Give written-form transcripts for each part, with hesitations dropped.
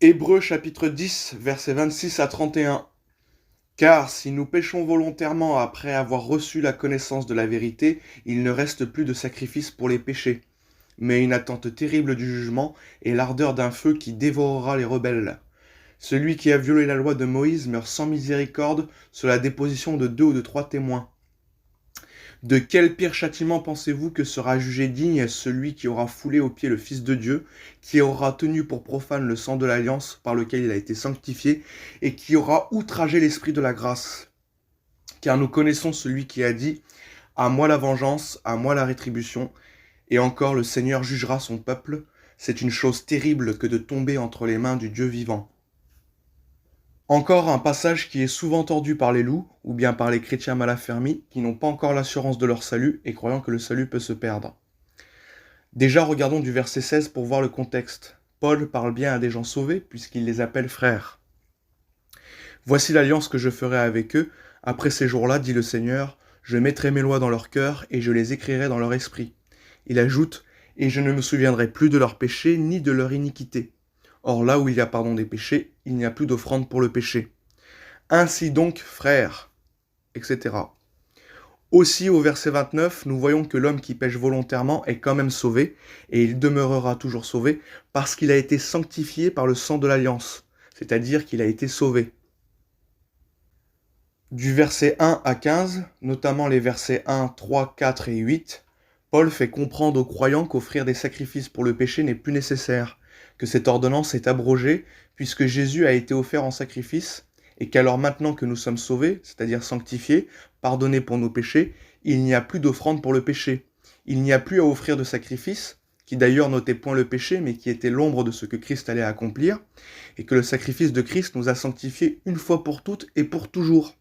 Hébreux chapitre 10, versets 26 à 31. Car si nous péchons volontairement après avoir reçu la connaissance de la vérité, il ne reste plus de sacrifice pour les péchés, mais une attente terrible du jugement et l'ardeur d'un feu qui dévorera les rebelles. Celui qui a violé la loi de Moïse meurt sans miséricorde sur la déposition de 2 ou de 3 témoins. De quel pire châtiment pensez-vous que sera jugé digne celui qui aura foulé aux pieds le Fils de Dieu, qui aura tenu pour profane le sang de l'alliance par lequel il a été sanctifié, et qui aura outragé l'Esprit de la grâce? Car nous connaissons celui qui a dit « À moi la vengeance, à moi la rétribution », et encore le Seigneur jugera son peuple. C'est une chose terrible que de tomber entre les mains du Dieu vivant. Encore un passage qui est souvent tordu par les loups, ou bien par les chrétiens mal affermis, qui n'ont pas encore l'assurance de leur salut et croyant que le salut peut se perdre. Déjà, regardons du verset 16 pour voir le contexte. Paul parle bien à des gens sauvés, puisqu'il les appelle frères. Voici l'alliance que je ferai avec eux. Après ces jours-là, dit le Seigneur, je mettrai mes lois dans leur cœur et je les écrirai dans leur esprit. Il ajoute, et je ne me souviendrai plus de leurs péchés ni de leur iniquité. Or là où il y a pardon des péchés, il n'y a plus d'offrande pour le péché. Ainsi donc, frères, etc. Aussi au verset 29, nous voyons que l'homme qui pêche volontairement est quand même sauvé, et il demeurera toujours sauvé, parce qu'il a été sanctifié par le sang de l'alliance, c'est-à-dire qu'il a été sauvé. Du verset 1 à 15, notamment les versets 1, 3, 4 et 8, Paul fait comprendre aux croyants qu'offrir des sacrifices pour le péché n'est plus nécessaire, que cette ordonnance est abrogée, puisque Jésus a été offert en sacrifice, et qu'alors maintenant que nous sommes sauvés, c'est-à-dire sanctifiés, pardonnés pour nos péchés, il n'y a plus d'offrande pour le péché. Il n'y a plus à offrir de sacrifice, qui d'ailleurs n'ôtait point le péché, mais qui était l'ombre de ce que Christ allait accomplir, et que le sacrifice de Christ nous a sanctifiés une fois pour toutes et pour toujours.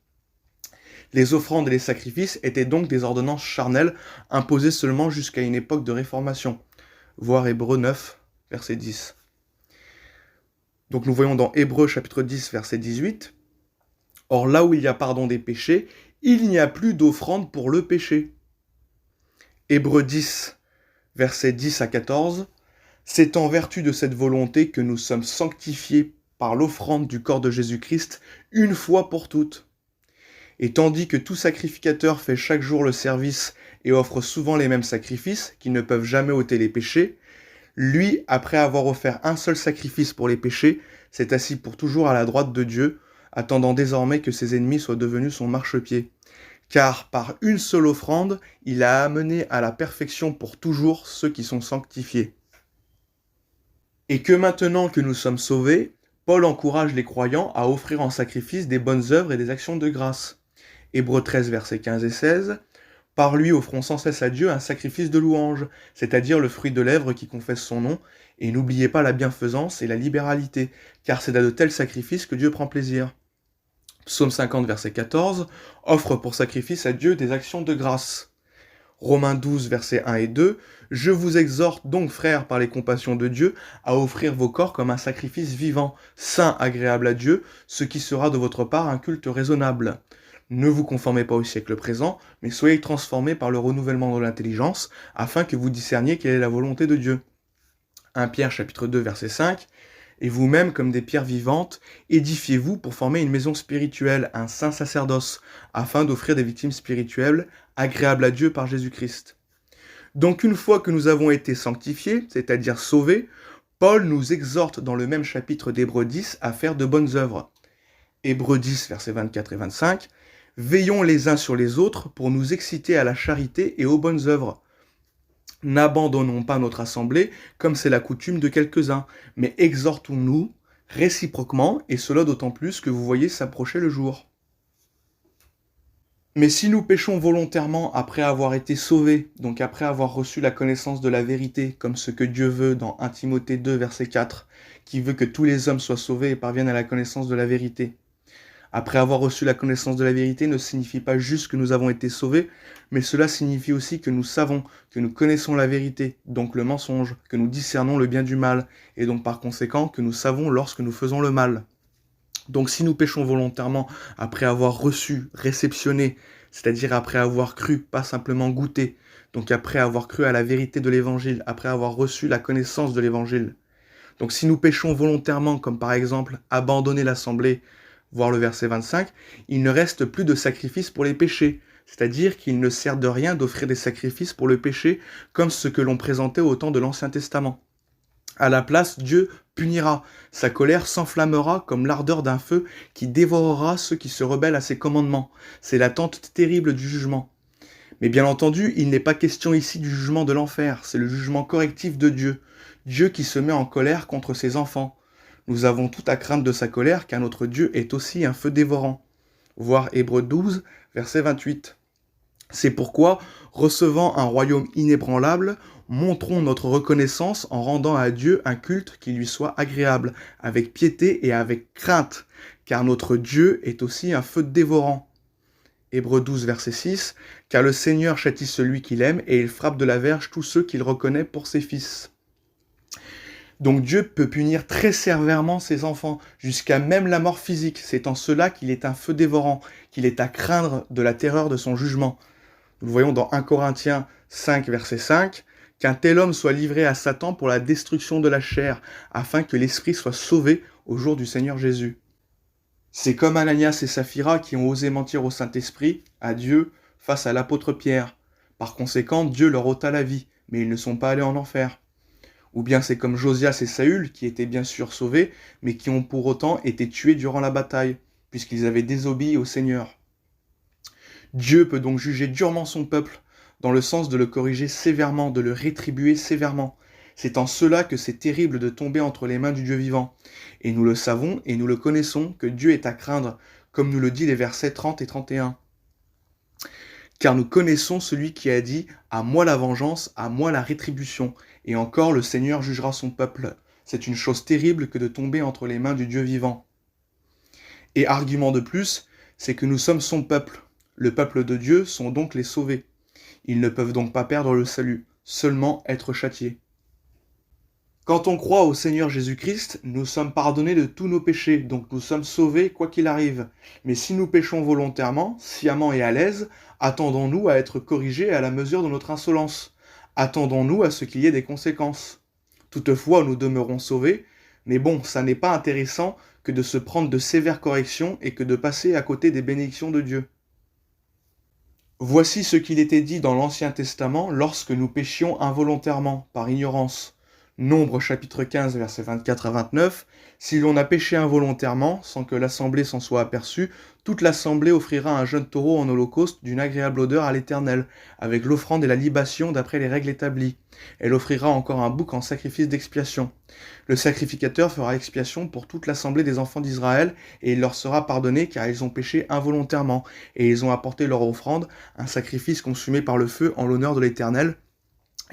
Les offrandes et les sacrifices étaient donc des ordonnances charnelles, imposées seulement jusqu'à une époque de réformation. Voir Hébreux 9, verset 10. Donc nous voyons dans Hébreux chapitre 10, verset 18, « Or là où il y a pardon des péchés, il n'y a plus d'offrande pour le péché. » Hébreux 10, verset 10 à 14, « C'est en vertu de cette volonté que nous sommes sanctifiés par l'offrande du corps de Jésus-Christ une fois pour toutes. Et tandis que tout sacrificateur fait chaque jour le service et offre souvent les mêmes sacrifices, qui ne peuvent jamais ôter les péchés, lui, après avoir offert un seul sacrifice pour les péchés, s'est assis pour toujours à la droite de Dieu, attendant désormais que ses ennemis soient devenus son marchepied. Car par une seule offrande, il a amené à la perfection pour toujours ceux qui sont sanctifiés. Et que maintenant que nous sommes sauvés, Paul encourage les croyants à offrir en sacrifice des bonnes œuvres et des actions de grâce. Hébreux 13, versets 15 et 16. Par lui offrons sans cesse à Dieu un sacrifice de louange, c'est-à-dire le fruit de lèvres qui confesse son nom, et n'oubliez pas la bienfaisance et la libéralité, car c'est à de tels sacrifices que Dieu prend plaisir. Psaume 50, verset 14, offre pour sacrifice à Dieu des actions de grâce. Romains 12, versets 1 et 2, je vous exhorte donc, frères, par les compassions de Dieu, à offrir vos corps comme un sacrifice vivant, saint, agréable à Dieu, ce qui sera de votre part un culte raisonnable. Ne vous conformez pas au siècle présent, mais soyez transformés par le renouvellement de l'intelligence, afin que vous discerniez quelle est la volonté de Dieu. 1 Pierre chapitre 2 verset 5, et vous-même, comme des pierres vivantes, édifiez-vous pour former une maison spirituelle, un saint sacerdoce, afin d'offrir des victimes spirituelles agréables à Dieu par Jésus-Christ. Donc une fois que nous avons été sanctifiés, c'est-à-dire sauvés, Paul nous exhorte dans le même chapitre d'Hébreux 10 à faire de bonnes œuvres. Hébreux 10 versets 24 et 25, « Veillons les uns sur les autres pour nous exciter à la charité et aux bonnes œuvres. N'abandonnons pas notre assemblée, comme c'est la coutume de quelques-uns, mais exhortons-nous réciproquement, et cela d'autant plus que vous voyez s'approcher le jour. » Mais si nous péchons volontairement après avoir été sauvés, donc après avoir reçu la connaissance de la vérité, comme ce que Dieu veut dans 1 Timothée 2, verset 4, qui veut que tous les hommes soient sauvés et parviennent à la connaissance de la vérité, après avoir reçu la connaissance de la vérité ne signifie pas juste que nous avons été sauvés, mais cela signifie aussi que nous savons, que nous connaissons la vérité, donc le mensonge, que nous discernons le bien du mal, et donc par conséquent que nous savons lorsque nous faisons le mal. Donc si nous péchons volontairement après avoir reçu, réceptionné, c'est-à-dire après avoir cru, pas simplement goûté, donc après avoir cru à la vérité de l'évangile, après avoir reçu la connaissance de l'évangile, Donc si nous péchons volontairement, comme par exemple abandonner l'assemblée, voir le verset 25, il ne reste plus de sacrifice pour les péchés. C'est-à-dire qu'il ne sert de rien d'offrir des sacrifices pour le péché, comme ce que l'on présentait au temps de l'Ancien Testament. À la place, Dieu punira. Sa colère s'enflammera comme l'ardeur d'un feu qui dévorera ceux qui se rebellent à ses commandements. C'est l'attente terrible du jugement. Mais bien entendu, il n'est pas question ici du jugement de l'enfer, c'est le jugement correctif de Dieu. Dieu qui se met en colère contre ses enfants. Nous avons tout à craindre de sa colère, car notre Dieu est aussi un feu dévorant. Voir Hébreux 12, verset 28. C'est pourquoi, recevant un royaume inébranlable, montrons notre reconnaissance en rendant à Dieu un culte qui lui soit agréable, avec piété et avec crainte, car notre Dieu est aussi un feu dévorant. Hébreux 12, verset 6, « Car le Seigneur châtie celui qu'il aime, et il frappe de la verge tous ceux qu'il reconnaît pour ses fils. » Donc Dieu peut punir très sévèrement ses enfants, jusqu'à même la mort physique. C'est en cela qu'il est un feu dévorant, qu'il est à craindre de la terreur de son jugement. Nous le voyons dans 1 Corinthiens 5, verset 5, « Qu'un tel homme soit livré à Satan pour la destruction de la chair, afin que l'esprit soit sauvé au jour du Seigneur Jésus. » C'est comme Ananias et Saphira qui ont osé mentir au Saint-Esprit, à Dieu, face à l'apôtre Pierre. Par conséquent, Dieu leur ôta la vie, mais ils ne sont pas allés en enfer. Ou bien c'est comme Josias et Saül, qui étaient bien sûr sauvés, mais qui ont pour autant été tués durant la bataille, puisqu'ils avaient désobéi au Seigneur. Dieu peut donc juger durement son peuple, dans le sens de le corriger sévèrement, de le rétribuer sévèrement. C'est en cela que c'est terrible de tomber entre les mains du Dieu vivant. Et nous le savons et nous le connaissons que Dieu est à craindre, comme nous le dit les versets 30 et 31. Car nous connaissons celui qui a dit « À moi la vengeance, à moi la rétribution ». Et encore, le Seigneur jugera son peuple. C'est une chose terrible que de tomber entre les mains du Dieu vivant. Et argument de plus, c'est que nous sommes son peuple. Le peuple de Dieu sont donc les sauvés. Ils ne peuvent donc pas perdre le salut, seulement être châtiés. Quand on croit au Seigneur Jésus-Christ, nous sommes pardonnés de tous nos péchés, donc nous sommes sauvés quoi qu'il arrive. Mais si nous péchons volontairement, sciemment et à l'aise, attendons-nous à être corrigés à la mesure de notre insolence. Attendons-nous à ce qu'il y ait des conséquences. Toutefois, nous demeurons sauvés, mais bon, ça n'est pas intéressant que de se prendre de sévères corrections et que de passer à côté des bénédictions de Dieu. Voici ce qu'il était dit dans l'Ancien Testament lorsque nous péchions involontairement, par ignorance. Nombre chapitre 15, versets 24 à 29, « Si l'on a péché involontairement, sans que l'assemblée s'en soit aperçue, toute l'assemblée offrira un jeune taureau en holocauste d'une agréable odeur à l'Éternel, avec l'offrande et la libation d'après les règles établies. Elle offrira encore un bouc en sacrifice d'expiation. Le sacrificateur fera expiation pour toute l'assemblée des enfants d'Israël, et il leur sera pardonné car ils ont péché involontairement, et ils ont apporté leur offrande, un sacrifice consumé par le feu en l'honneur de l'Éternel,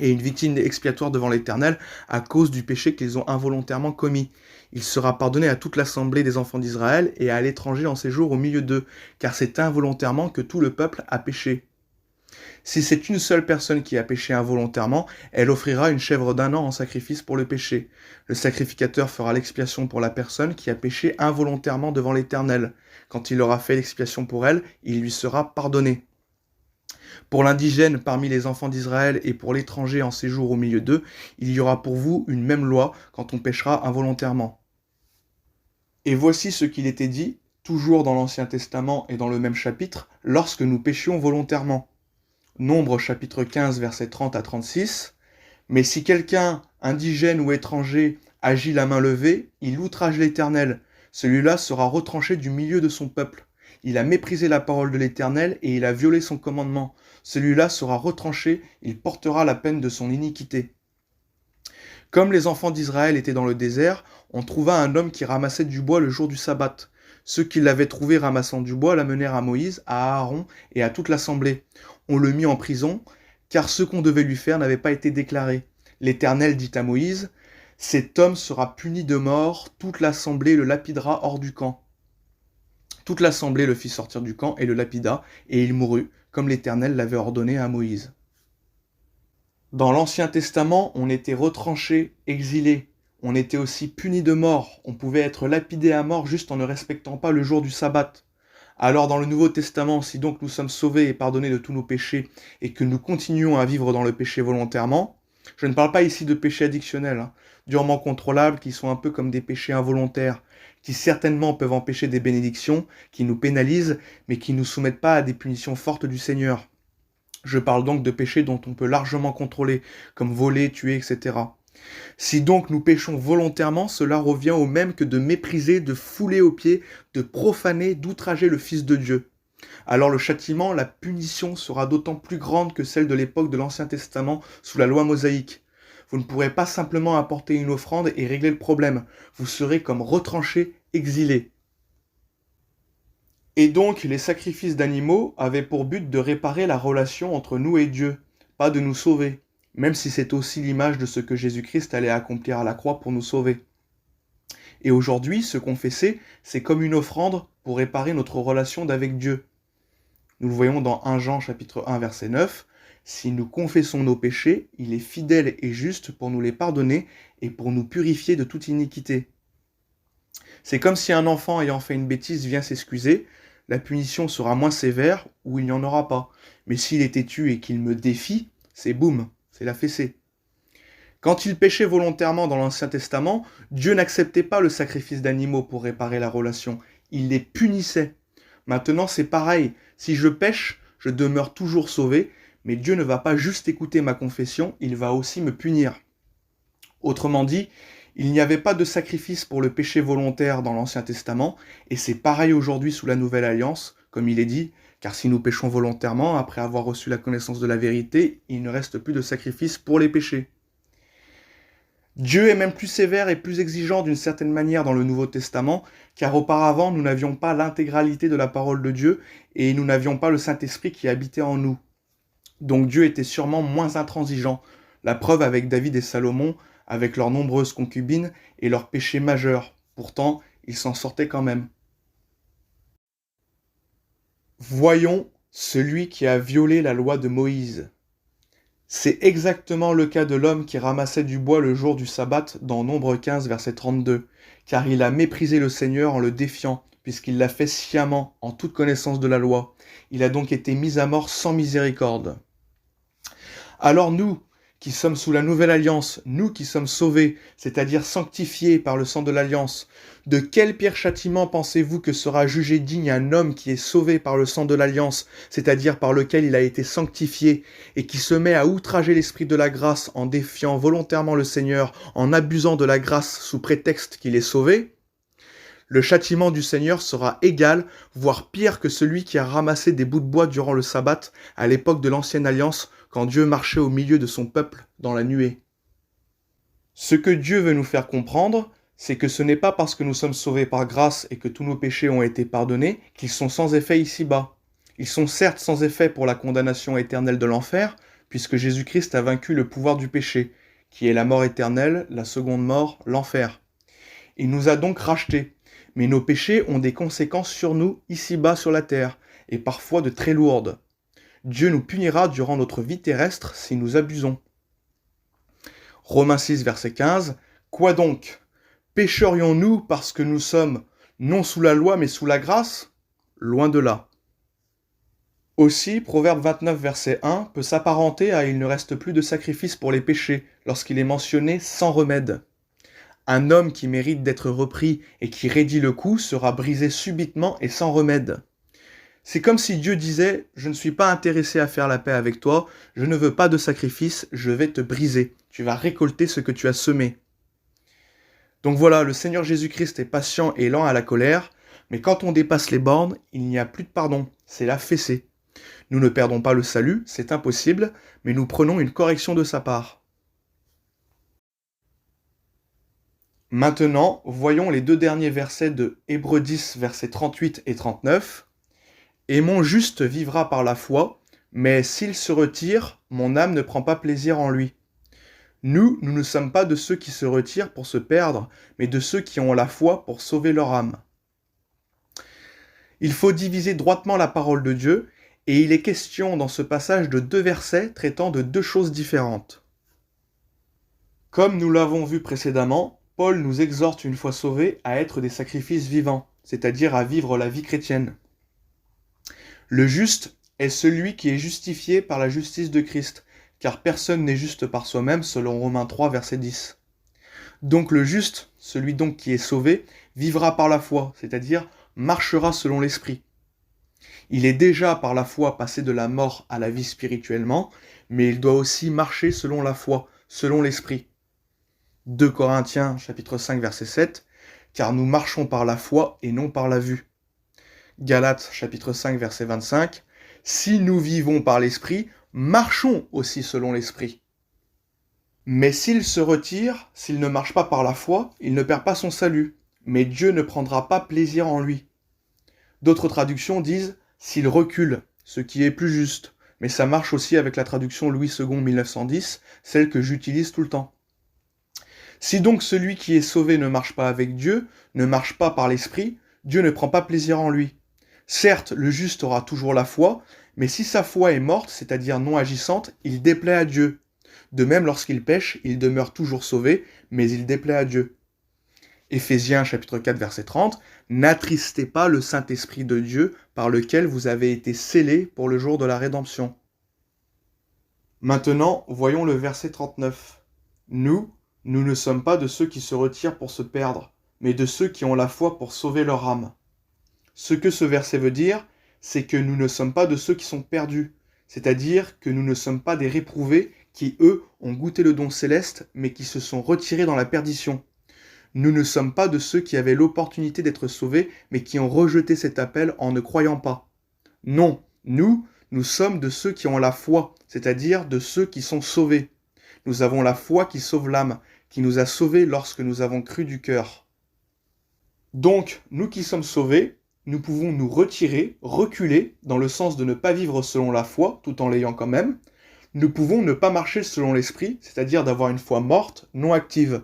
et une victime expiatoire devant l'Éternel à cause du péché qu'ils ont involontairement commis. Il sera pardonné à toute l'assemblée des enfants d'Israël et à l'étranger en séjour au milieu d'eux, car c'est involontairement que tout le peuple a péché. Si c'est une seule personne qui a péché involontairement, elle offrira une chèvre d'1 an en sacrifice pour le péché. Le sacrificateur fera l'expiation pour la personne qui a péché involontairement devant l'Éternel. Quand il aura fait l'expiation pour elle, il lui sera pardonné. Pour l'indigène parmi les enfants d'Israël et pour l'étranger en séjour au milieu d'eux, il y aura pour vous une même loi quand on péchera involontairement. Et voici ce qu'il était dit, toujours dans l'Ancien Testament et dans le même chapitre, lorsque nous péchions volontairement. Nombre chapitre 15, versets 30 à 36. « Mais si quelqu'un, indigène ou étranger, agit la main levée, il outrage l'Éternel. Celui-là sera retranché du milieu de son peuple. Il a méprisé la parole de l'Éternel et il a violé son commandement. Celui-là sera retranché, il portera la peine de son iniquité. » Comme les enfants d'Israël étaient dans le désert, on trouva un homme qui ramassait du bois le jour du sabbat. Ceux qui l'avaient trouvé ramassant du bois l'amenèrent à Moïse, à Aaron et à toute l'assemblée. On le mit en prison, car ce qu'on devait lui faire n'avait pas été déclaré. L'Éternel dit à Moïse, « Cet homme sera puni de mort, toute l'assemblée le lapidera hors du camp. » Toute l'assemblée le fit sortir du camp et le lapida, et il mourut, comme l'Éternel l'avait ordonné à Moïse. Dans l'Ancien Testament, on était retranché, exilé. On était aussi puni de mort. On pouvait être lapidé à mort juste en ne respectant pas le jour du sabbat. Alors dans le Nouveau Testament, si donc nous sommes sauvés et pardonnés de tous nos péchés, et que nous continuons à vivre dans le péché volontairement, je ne parle pas ici de péché addictionnel, durement contrôlables, qui sont un peu comme des péchés involontaires, qui certainement peuvent empêcher des bénédictions, qui nous pénalisent, mais qui ne nous soumettent pas à des punitions fortes du Seigneur. Je parle donc de péchés dont on peut largement contrôler, comme voler, tuer, etc. Si donc nous péchons volontairement, cela revient au même que de mépriser, de fouler aux pieds, de profaner, d'outrager le Fils de Dieu. Alors le châtiment, la punition sera d'autant plus grande que celle de l'époque de l'Ancien Testament sous la loi mosaïque. Vous ne pourrez pas simplement apporter une offrande et régler le problème. Vous serez comme retranchés, exilés. Et donc les sacrifices d'animaux avaient pour but de réparer la relation entre nous et Dieu, pas de nous sauver, même si c'est aussi l'image de ce que Jésus-Christ allait accomplir à la croix pour nous sauver. Et aujourd'hui, se confesser, c'est comme une offrande pour réparer notre relation d'avec Dieu. Nous le voyons dans 1 Jean chapitre 1 verset 9, « Si nous confessons nos péchés, il est fidèle et juste pour nous les pardonner et pour nous purifier de toute iniquité. » C'est comme si un enfant ayant fait une bêtise vient s'excuser, la punition sera moins sévère ou il n'y en aura pas. Mais s'il est têtu et qu'il me défie, c'est boum, c'est la fessée. Quand il péchait volontairement dans l'Ancien Testament, Dieu n'acceptait pas le sacrifice d'animaux pour réparer la relation, il les punissait. Maintenant c'est pareil, si je pêche, je demeure toujours sauvé, mais Dieu ne va pas juste écouter ma confession, il va aussi me punir. Autrement dit, il n'y avait pas de sacrifice pour le péché volontaire dans l'Ancien Testament, et c'est pareil aujourd'hui sous la Nouvelle Alliance, comme il est dit, car si nous péchons volontairement, après avoir reçu la connaissance de la vérité, il ne reste plus de sacrifice pour les péchés. Dieu est même plus sévère et plus exigeant d'une certaine manière dans le Nouveau Testament, car auparavant nous n'avions pas l'intégralité de la parole de Dieu, et nous n'avions pas le Saint-Esprit qui habitait en nous. Donc Dieu était sûrement moins intransigeant, la preuve avec David et Salomon, avec leurs nombreuses concubines et leurs péchés majeurs. Pourtant, ils s'en sortaient quand même. Voyons celui qui a violé la loi de Moïse. C'est exactement le cas de l'homme qui ramassait du bois le jour du sabbat dans Nombre 15, verset 32, car il a méprisé le Seigneur en le défiant, puisqu'il l'a fait sciemment, en toute connaissance de la loi. Il a donc été mis à mort sans miséricorde. Alors nous, qui sommes sous la nouvelle alliance, nous qui sommes sauvés, c'est-à-dire sanctifiés par le sang de l'alliance, de quel pire châtiment pensez-vous que sera jugé digne un homme qui est sauvé par le sang de l'alliance, c'est-à-dire par lequel il a été sanctifié, et qui se met à outrager l'esprit de la grâce en défiant volontairement le Seigneur, en abusant de la grâce sous prétexte qu'il est sauvé? Le châtiment du Seigneur sera égal, voire pire que celui qui a ramassé des bouts de bois durant le sabbat à l'époque de l'ancienne alliance, quand Dieu marchait au milieu de son peuple dans la nuée. Ce que Dieu veut nous faire comprendre, c'est que ce n'est pas parce que nous sommes sauvés par grâce et que tous nos péchés ont été pardonnés qu'ils sont sans effet ici-bas. Ils sont certes sans effet pour la condamnation éternelle de l'enfer, puisque Jésus-Christ a vaincu le pouvoir du péché, qui est la mort éternelle, la seconde mort, l'enfer. Il nous a donc rachetés, mais nos péchés ont des conséquences sur nous ici-bas sur la terre, et parfois de très lourdes. Dieu nous punira durant notre vie terrestre si nous abusons. Romains 6, verset 15. Quoi donc? Pécherions-nous parce que nous sommes non sous la loi mais sous la grâce? Loin de là. Aussi, Proverbe 29, verset 1 peut s'apparenter à « Il ne reste plus de sacrifice pour les péchés » lorsqu'il est mentionné sans remède. Un homme qui mérite d'être repris et qui raidit le coup sera brisé subitement et sans remède. C'est comme si Dieu disait « Je ne suis pas intéressé à faire la paix avec toi, je ne veux pas de sacrifice, je vais te briser. Tu vas récolter ce que tu as semé. » Donc voilà, le Seigneur Jésus-Christ est patient et lent à la colère, mais quand on dépasse les bornes, il n'y a plus de pardon, c'est la fessée. Nous ne perdons pas le salut, c'est impossible, mais nous prenons une correction de sa part. Maintenant, voyons les deux derniers versets de Hébreux 10, versets 38 et 39. « Et mon juste vivra par la foi, mais s'il se retire, mon âme ne prend pas plaisir en lui. Nous ne sommes pas de ceux qui se retirent pour se perdre, mais de ceux qui ont la foi pour sauver leur âme. » Il faut diviser droitement la parole de Dieu, et il est question dans ce passage de deux versets traitant de deux choses différentes. Comme nous l'avons vu précédemment, Paul nous exhorte une fois sauvés à être des sacrifices vivants, c'est-à-dire à vivre la vie chrétienne. Le juste est celui qui est justifié par la justice de Christ, car personne n'est juste par soi-même, selon Romains 3, verset 10. Donc le juste, celui donc qui est sauvé, vivra par la foi, c'est-à-dire marchera selon l'esprit. Il est déjà par la foi passé de la mort à la vie spirituellement, mais il doit aussi marcher selon la foi, selon l'esprit. 2 Corinthiens chapitre 5 verset 7, car nous marchons par la foi et non par la vue. Galates chapitre 5 verset 25, si nous vivons par l'esprit, marchons aussi selon l'esprit. Mais s'il se retire, s'il ne marche pas par la foi, il ne perd pas son salut, mais Dieu ne prendra pas plaisir en lui. D'autres traductions disent « s'il recule », ce qui est plus juste, mais ça marche aussi avec la traduction Louis II 1910, celle que j'utilise tout le temps. Si donc celui qui est sauvé ne marche pas avec Dieu, ne marche pas par l'esprit, Dieu ne prend pas plaisir en lui. Certes, le juste aura toujours la foi, mais si sa foi est morte, c'est-à-dire non agissante, il déplaît à Dieu. De même, lorsqu'il pêche, il demeure toujours sauvé, mais il déplaît à Dieu. Éphésiens chapitre 4 verset 30, n'attristez pas le Saint-Esprit de Dieu par lequel vous avez été scellés pour le jour de la rédemption. Maintenant, voyons le verset 39. Nous ne sommes pas de ceux qui se retirent pour se perdre, mais de ceux qui ont la foi pour sauver leur âme. Ce que ce verset veut dire, c'est que nous ne sommes pas de ceux qui sont perdus, c'est-à-dire que nous ne sommes pas des réprouvés qui, eux, ont goûté le don céleste, mais qui se sont retirés dans la perdition. Nous ne sommes pas de ceux qui avaient l'opportunité d'être sauvés, mais qui ont rejeté cet appel en ne croyant pas. Non, nous sommes de ceux qui ont la foi, c'est-à-dire de ceux qui sont sauvés. Nous avons la foi qui sauve l'âme, qui nous a sauvés lorsque nous avons cru du cœur. Donc, nous qui sommes sauvés, nous pouvons nous retirer, reculer, dans le sens de ne pas vivre selon la foi, tout en l'ayant quand même. Nous pouvons ne pas marcher selon l'esprit, c'est-à-dire d'avoir une foi morte, non active.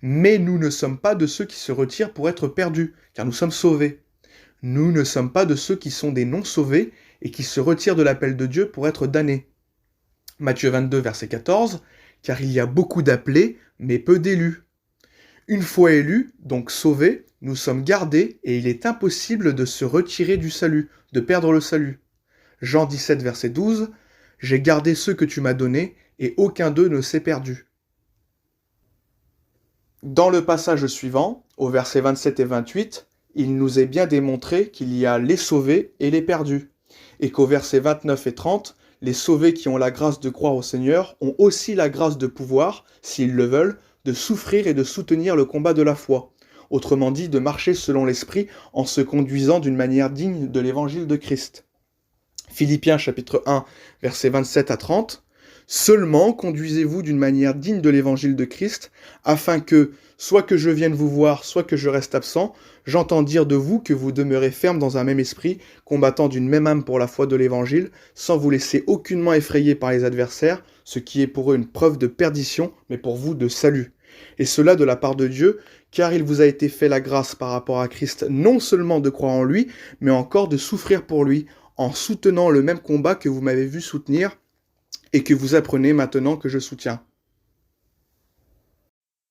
Mais nous ne sommes pas de ceux qui se retirent pour être perdus, car nous sommes sauvés. Nous ne sommes pas de ceux qui sont des non-sauvés et qui se retirent de l'appel de Dieu pour être damnés. Matthieu 22, verset 14, car il y a beaucoup d'appelés, mais peu d'élus. Une fois élus, donc sauvés, nous sommes gardés et il est impossible de se retirer du salut, de perdre le salut. Jean 17, verset 12, j'ai gardé ceux que tu m'as donnés et aucun d'eux ne s'est perdu. Dans le passage suivant, au verset 27 et 28, il nous est bien démontré qu'il y a les sauvés et les perdus, et qu'au verset 29 et 30, les sauvés qui ont la grâce de croire au Seigneur ont aussi la grâce de pouvoir, s'ils le veulent, de souffrir et de soutenir le combat de la foi, autrement dit de marcher selon l'Esprit en se conduisant d'une manière digne de l'évangile de Christ. Philippiens chapitre 1, versets 27 à 30. Seulement conduisez-vous d'une manière digne de l'évangile de Christ, afin que, soit que je vienne vous voir, soit que je reste absent, j'entends dire de vous que vous demeurez ferme dans un même esprit, combattant d'une même âme pour la foi de l'évangile, sans vous laisser aucunement effrayer par les adversaires, ce qui est pour eux une preuve de perdition, mais pour vous de salut. Et cela de la part de Dieu, car il vous a été fait la grâce par rapport à Christ, non seulement de croire en lui, mais encore de souffrir pour lui, en soutenant le même combat que vous m'avez vu soutenir et que vous apprenez maintenant que je soutiens.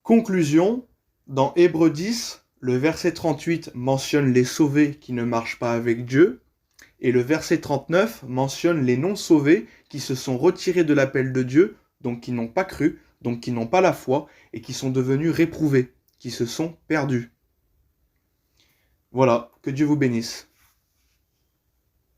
Conclusion, dans Hébreux 10, le verset 38 mentionne les sauvés qui ne marchent pas avec Dieu, et le verset 39 mentionne les non-sauvés qui se sont retirés de l'appel de Dieu, donc qui n'ont pas cru, donc qui n'ont pas la foi, et qui sont devenus réprouvés, qui se sont perdus. Voilà, que Dieu vous bénisse.